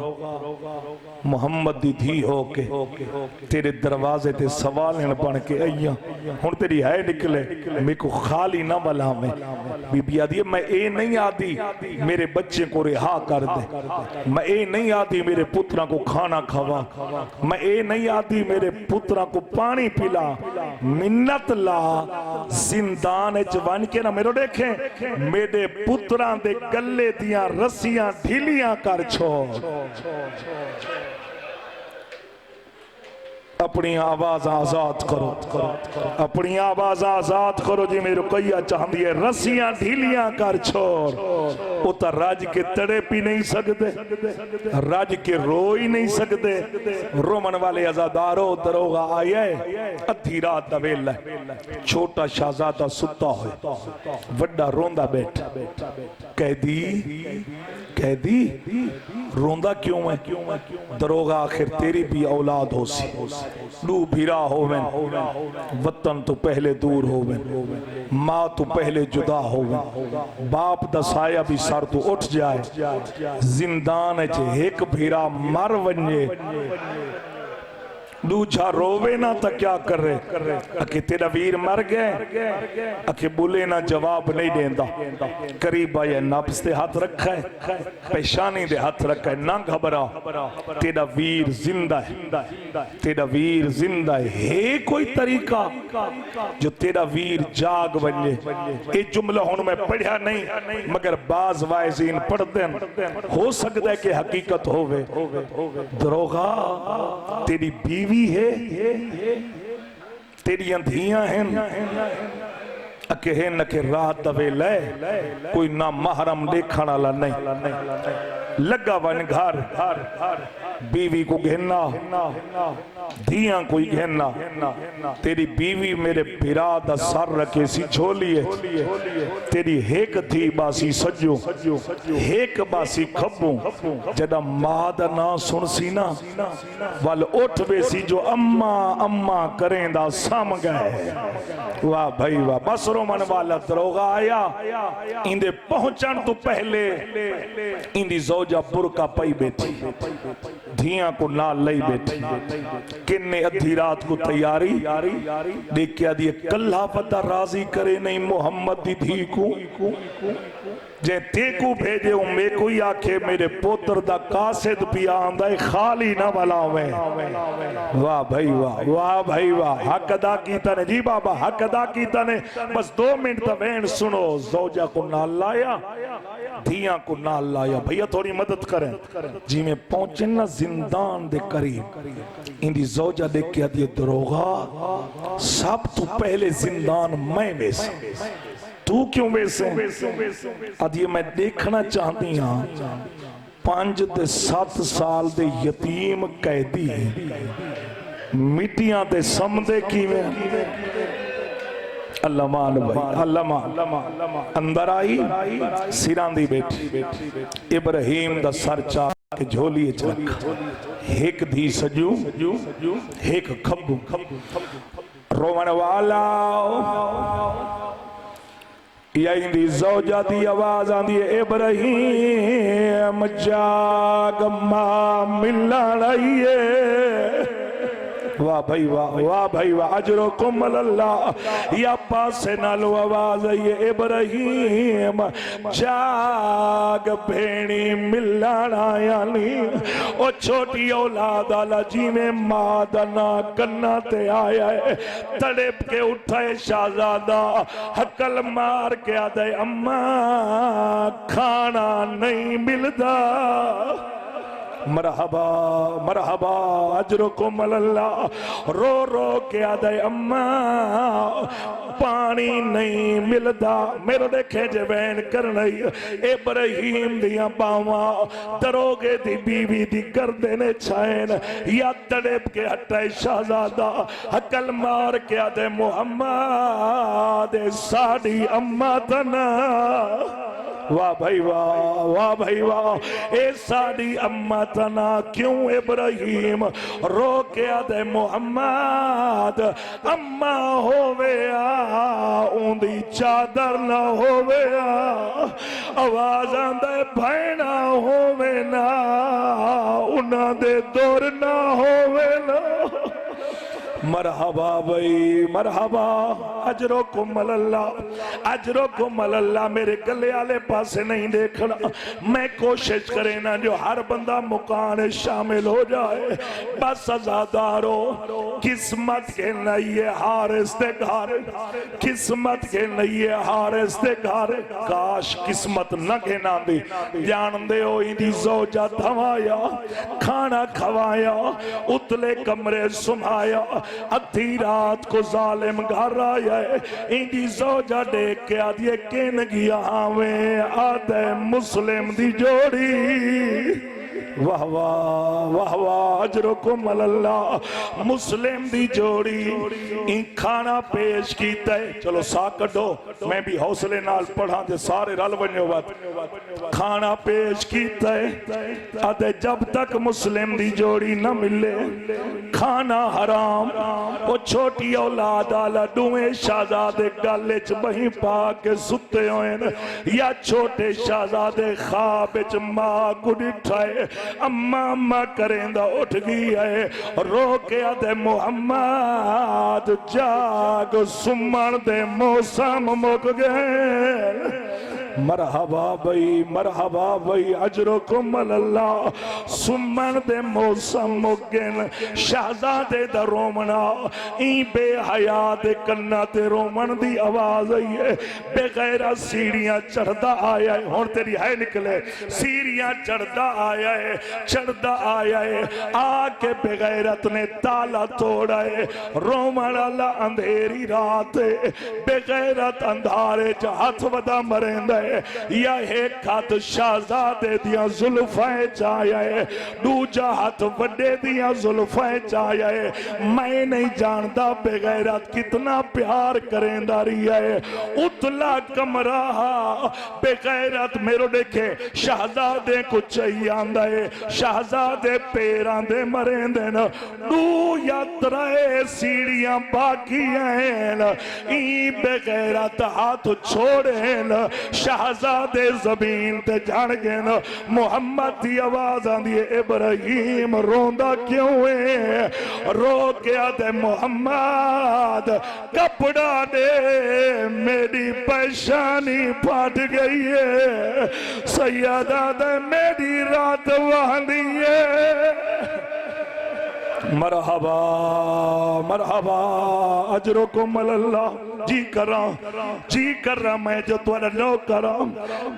मोहम्मद दी धी हो के तेरे दरवाजे ते सवाल बन के आईया। हुण तेरी है निकले मेरे को खाली ना बला में। बीबी आदि मैं ये नहीं आदी मेरे बच्चे को रिहा कर दे, मैं ये नहीं आदी मेरे पुत्रा को खाना खवा, मैं ये नहीं आदी मेरे पुत्रा को पानी पिला। मिन्नत ला जिंदान च बन के ना मेरे देखे मेरे पुत्रा दे गले दियां रस्सियां ढीलियां कर छोड़। अपनी आवाज आजाद करो, अपनी आवाज आजाद करो जी। मेरे रुकैया चाहती है रस्सियां ढीलियां कर छोड़। वो तो रज के तड़े पी नहीं सकते, रज के रो ही नहीं सकते। रोमन वाले आजादारो दरोगा आए अद्धी रात दा वेला, छोटा शहजादा सुता हो वड्डा रोंदा बैठा। कैदी कैदी रोंदा क्यों है? दरोगा आखिर तेरी भी औलाद हो सी, लू भीरा होवें, वतन तो पहले दूर होवें, माँ तो पहले जुदा होवें, बाप दा साया भी सर तो उठ जाए, जिंदान च एक भीरा मर वने, दूजा रोवे ना तो क्या कर रहे। अके तेरा वीर मर गए, अके बोले ना जवाब नहीं देंदा। करीब आया नब्ज ते हाथ रखा है, पेशानी दे हाथ रखा है, ना घबरा तेरा वीर जिंदा है, तेरा वीर जिंदा है। कोई तरीका जो तेरा वीर जाग बने। ये जुमला हुन मैं पढ़िया नहीं मगर बाज वाइजीन पढ़ते हैं, हो सकता है कि हकीकत होवे। दरोगा तेरी बीवी है, तेरियां धियां हैं, अके रात दवे ले कोई ना महरम देखण वाला नहीं। लगा वन घर बीवी को घेना धियां कोई घेना तेरी बीवी मेरे पिरा दा सर रखे सी झोलिए तेरी हेक थी बासी सज्जो हेक बासी खब्बो जदा मां दा ना सुन सी ना वल उठ बेसी जो अम्मा अम्मा करेंदा सम गए। वाह भाई वाह। बस रोमन वाला दरोगा आया इंदे पहुंचन तो पहले इंदी जोजा बुरका पई बैठी धियां को नाल लई बैठी किन्ने अधी रात को तैयारी देखिया दिए कल्ला पता राजी करे नहीं मोहम्मद दी धी को जे तेकू भेजे मे कोई आखे मेरे पोत्र दा कासिद पिया आंदा खाली ना बलावे। वाह भाई वाह वाह भाई वाह। हक अदा कीता ने जी बाबा हक अदा कीता ने। बस 2 मिनट दा वैन सुनो। जोजा को नाल लाया धियां को नाल लाया भैया थोड़ी मदद करें जी में पहुंचे ना जिंदान दे करीब इंदी जोजा देख के आदि दरोगा सब तो पहले जिंदान मैं वैसे तू क्यों वैसे आदि मैं देखना चाहती हाँ 5 ते 7 साल दे यतीम कैदी मिट्टियां ते समदे किवें अल्लामान भाई अल्लामान अंदर आई सिरां दी बैठी इब्राहिम दा सर चा के झोली च रखा एक धी सजू एक खब्बू रोवन वाला इंदी जोजा दी आवाज आंदी है इब्राहिम जाग मां मिलन आईए। वाह भाई वाह भाई वाह। अजरो कुमल अल्लाह या पासे नालो आवाज आई इब्राहिम जाग भेणी मिलन आया नी ओ छोटी औलाद आला जिवें मां दा ना कन्ना ते आया है तड़प के उठाए शाहजादा हकल मार के आदे अम्मा खाना नहीं मिलदा। मरहबा मरहबा अजरुकुम अल्लाह रो रो के आदे अम्मा पानी नहीं मिलदा मेरे देखे जवैन करना इब्राहिम दिया बावा दरोगे दी बीवी दी गर्दे ने छायन या तड़प के हटाए शाहजादा हकल मार के आदे मुहम्मद साड़ी अम्मा तना। वाह भाई वाह भाई वाह। ए साड़ी अम्मा तना क्यों इब्राहिम रो के आदे मुहम्मद अम्मा होवे उंदी चादर ना होवे आवाज आंदे भैना होवे ना उन्हां दे दौर ना होवे ना। मरहबा भाई मरहबा अजरो को मल्ला मेरे गले आले पासे नहीं देखना मैं कोशिश करे ना जो हर बंदा मुकान शामिल हो जाए बस आजादारो किस्मत के नइए हारिस दे घर किस्मत के नइए हारिस दे घर काश किस्मत न घेना दी जान दे ओ इंदी जोजा थवाया खाना खवाया उतले कमरे सुमाया अधी रात को जालिम घर आया है इंदी जोजा देख के आदिए किन गया हमें आदे मुस्लिम दी जोड़ी। वाह वाह वाह वाह अजरुकुम अल्लाह मुस्लिम दी जोड़ी इन खाना पेश कीता है। चलो सा कढो मैं भी हौसले नाल पढ़ा दे सारे रल वणो बात खाना पेश कीता है अते जब तक मुस्लिम दी जोड़ी न मिले खाना हराम ओ छोटी औलाद आला दुए शहजादे गल च बही पा के सुते होए या छोटे शहजादे ख्वाब च मां को डिठाए अम्मा अम्मा करेंदा उठ गई है रो के आदे मुहम्मद जाग सुमन दे मौसम मुक गए। मरहबा भाई अजरुकुम अल्लाह सुमन दे मौसम मुक गए शहजादे दा रोमना ई बेहया दे कन्ना ते रोमन दी आवाज आई है बेगैरा सीढ़ियां चढ़दा आया है हुन तेरी है निकले सीढ़ियां चढ़दा आया है आके बेगैरत ने ताला तोड़ा है रोमन वाला अंधेरी रात बेगैरत अंधारे च हाथ वदा मरेंदा है या एक हाथ शहजादे दिया जुल्फां च आया है, दूजा हाथ वड्डे दिया जुल्फां च आया है। मैं नहीं जानता बेगैरत कितना प्यार करेंदा रही है। उतला कमरा बेगैरत मेरो देखे शहजादे को चाहिए आंदा है, शहजादे पैरां दे मरेंदे न, दू या त्रै सीढ़ियां बाकी हैं, ई बेगैरत हाथ छोड़े न, शहजादे जमीन ते जड़ गए न। मुहम्मद की आवाज आंदी है, इब्राहिम रोंदा क्यों है? रो के आदे मुहम्मद कपड़ा दे मेरी परेशानी फट गई है, सैयदा दे मेरी रात वहांदी है। मरहबा मरहबा अजरो को मल्ला जी करा मैं जो तुरा नो करा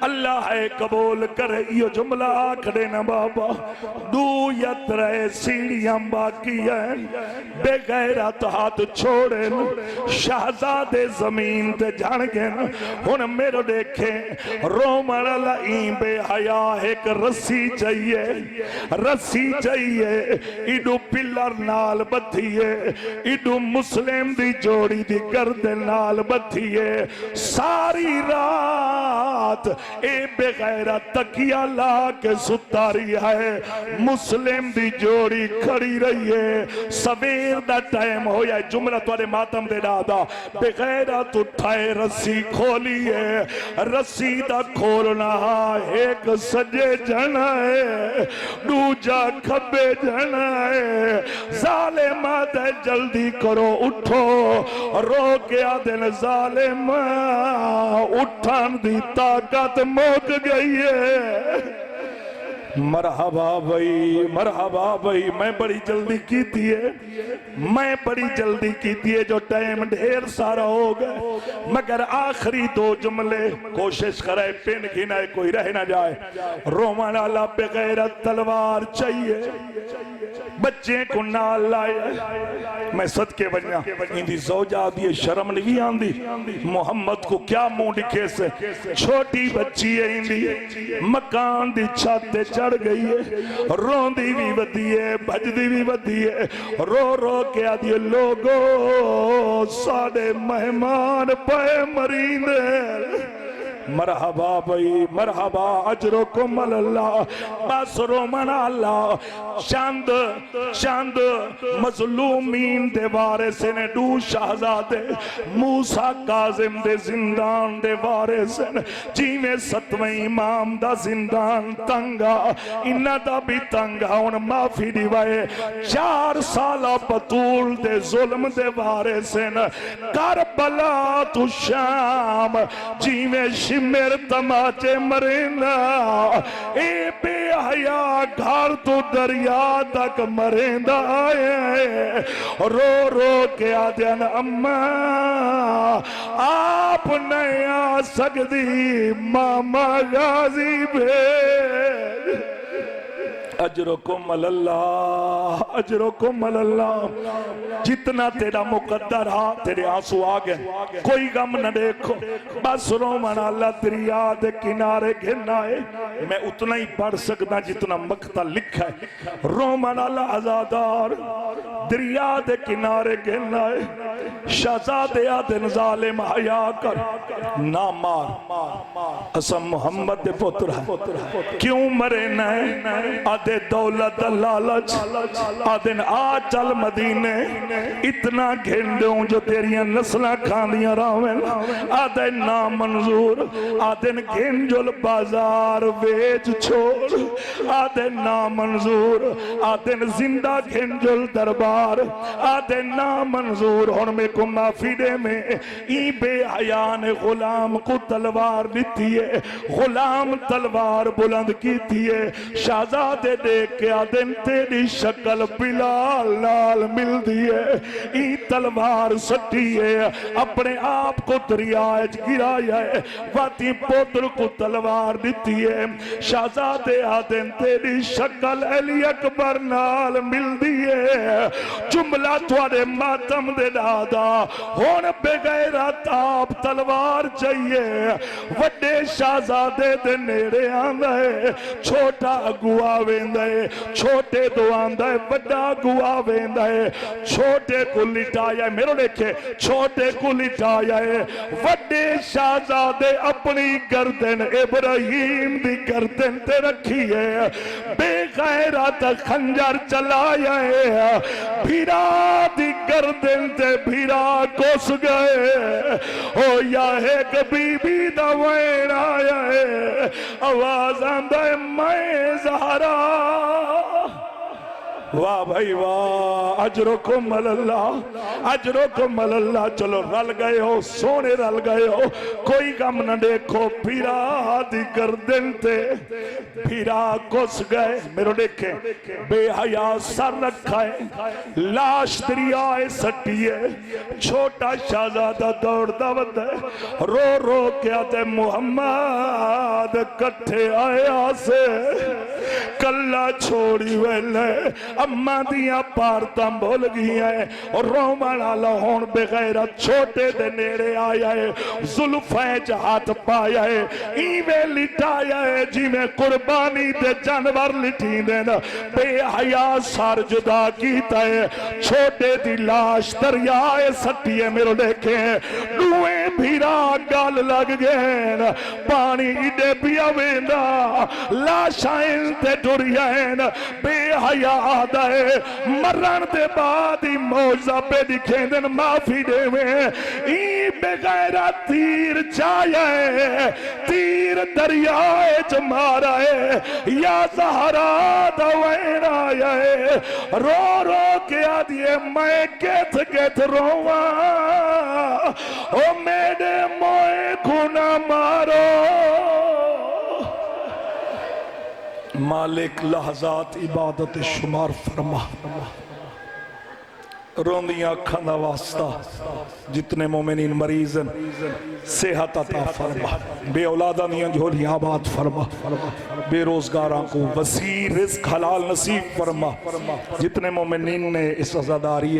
अल्लाह है कबूल करे। यो जुमला आखड़े न बाबा दू या त्रै सीढ़ियां बाकी है, बेगैरत हाथ छोड़े न, शहजादे जमीन ते जड़ गए न। हुन मेरो देखे रोमन लाई बेहया एक रस्सी चाहिए, रस्सी चाहिए, इडू पिल्लर नाल बधिए, इडू मुस्लिम दी जोड़ी दी गर्दन नाल बधिए। सारी रात ए बेगैरत तकिया ला के सुता रही है, मुस्लिम दी जोड़ी खड़ी रही है। सवेर दा टाइम होया, जुमला तुहाडे मातम दे दादा बेगैरत उठाए रस्सी खोली है, रस्सी दा खोलना एक सजे जना है, दूजा खब्बे जना है। जालिमा दे जल्दी करो उठो, रो के आदन जालिम उठन दी ताकत मुक गई है। मरहबा भाई मैं बड़ी जल्दी की थी है, मैं बड़ी जल्दी की थी है, जो टाइम ढेर सारा हो गया, मगर आखिरी दो जुमले कोशिश करे पिन गिनाए कोई रह ना जाए। रोमन वाला बेगैरत तलवार चाहिए, बच्चे को नाल लाए, मैं सदके बजना इंदी ज़ौजा दी शर्म नहीं आंदी, मोहम्मद को क्या मुंह दिखे से, छोटी बच्ची है इंदी मकान दी छत चढ़ गई है, रोंदी भी वधी है भजदी भी वधी है, रो रो के आदि लोगो साडे मेहमान पे मरींदे। मरहबा भाई मरहबा अजरो को मल्ला बस रोमन अल्लाह चंद चंद मजलूमीन दे वारिस ने, दू शहजादे मूसा काजिम दे जिंदान दे वारिस ने। जिवें सतवें इमाम दा जिंदान तंगा इन्ना दा भी तंगा, हुन माफी दिवाए 4 साल बतूल दे जुल्म दे वारिस ने। करबला तू शाम जिवें मेरे तमाचे मरेना, ए बेहया घर तो दरिया तक मरेंदा है, रो रो के आदन अम्मा आप नहीं आ सकती मामा गाजी भेज। अजरो को मल्ला अजरो को मल्ला, जितना तेरा मुकद्दर हा तेरे आंसू आ गए, कोई गम न देखो, बस रोमन अल्लाह दरिया दे किनारे घिरना है। मैं उतना ही पढ़ सकता जितना मकता लिखा है। रोमन अल्लाह आजादार दरिया दे किनारे घिरना है। शहजादे आदन जालिम हया कर ना मार, असम मोहम्मद दे पुत्र है, क्यों मरे न आदे दौलत लालच, आदन आ चल मदीने इतना घिन दूं जो तेरिया नस्ल खांदियां रावें, आदे ना मंजूर, आदन घिन जुल बाजार वेच छोड़, आदे ना मंजूर, आदन जिंदा घिन जुल दरबार, आदे ना मंजूर। हुन में को माफी दे में ई बेहया ने गुलाम को तलवार दी है, गुलाम तलवार बुलंद की थी है। शहजादे देख के आदन तेरी शक्ल बिलाल लाल मिलती है, ई तलवार सटी है, अपने आप को दरिया गिराया है, वाती पुत्र को तलवार दी है। शहजादे आदन तेरी शक्ल अली अकबर नाल मिलती है, जुमला तुहाडे मातम दे दादा हुण बेगैरा ताप तलवार चाहिए वड्डे शहजादे दे नेड़े आंदा है छोटा अगुआ वेंदा है छोटे तो आंदा है वड्डा अगुआ वेंदा है छोटे को लिटाया मेरो देखे छोटे को लिटाया है वड्डे शहजादे अपनी गर्दन इब्राहिम दी गर्दन ते रखी है बेगैरत खंजर चलाया है भीरा दी गर्दन ते भीरा घुस गए हो या एक बीबी दा वैन आया है आवाज आंदा है मैं ज़हरा वाह भाई वाह अजरुकुम अल्लाह अजरुकुम अल्लाह चलो रल गए हो सोने रल गए हो कोई गम न देखो फिरा दी गर्दन ते फिरा घुस गए मेरो देखे बेहया सर रखा है लाश दरियाए सटिए छोटा शहजादा दौड़दा वदा रो रो के आते मुहम्मद कट्ठे आया से कल्ला छोड़ी वेले अम्मा दिया पारतां भुल गई है और रोमन वाला हुण बेगैरा छोटे दे नेड़े आया है जुल्फे च हाथ पाया है इवे लिटाया है जिवें कुर्बानी दे जानवर लिटींदे न बेहया सर जुदा कीता है छोटे दी लाश दरियाए सट्टिए मेरो देखे दुए भीरा गल लग गए न पानी इडे पिया वेंदा लाशां ते टुरिया बेहया मरण दे बाद ही मौजा पे दिखे दिन माफी देवे ई बेगैरा तीर चाया है तीर दरियाए च मारा है या ज़हरा दवैन आया है रो रो के आदिए मैं केथ केथ रोवा ओ मेरे मोए खुना मारो मालिक लहजात इबादत शुमार फरमा रोंदियां अखां दा वास्ता जितने मोमिनीन मरीजन सेहत अता फरमा बे औलादा दियां झोलियां आबाद फरमा बेरोजगारों को वसी रिज़्क हलाल नसीब फरमा जितने मोमिनीन ने इस अज़ादारी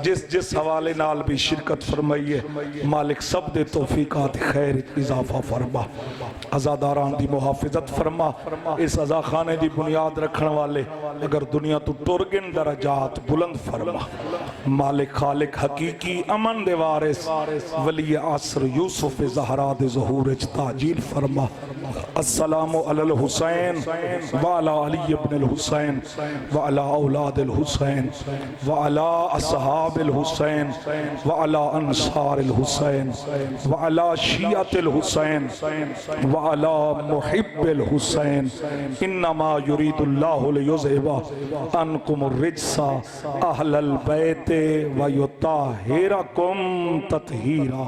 जिस जिस हवाले नाल भी शिरकत फरमाई है मालिक सब दे तौफीकात खैर इजाफा फरमा अज़ादारान दी मुहाफिजत फरमा इस अज़ा खाने दी बुनियाद रखने वाले अगर दुनिया तो टुर गिन दरजात बुलंद फरमा मालिक खालिक हकीकी अमन दे वारिस वली आसर यूसुफ ज़हरा दे ज़हूर च ताजील फरमा अस्सलामु अलल हुसैन व अला अली इब्न अल हुसैन व अला औलाद अल हुसैन व अला असहाब अल हुसैन व अला अंसार अल हुसैन व अला शियत अल हुसैन व अला मुहिब अल हुसैन इन्नमा युरीदुल्लाहु लियुज़हिबा अन्कुम रिज्सा अहलल बैत व युताहिरकुम तत्हीरा।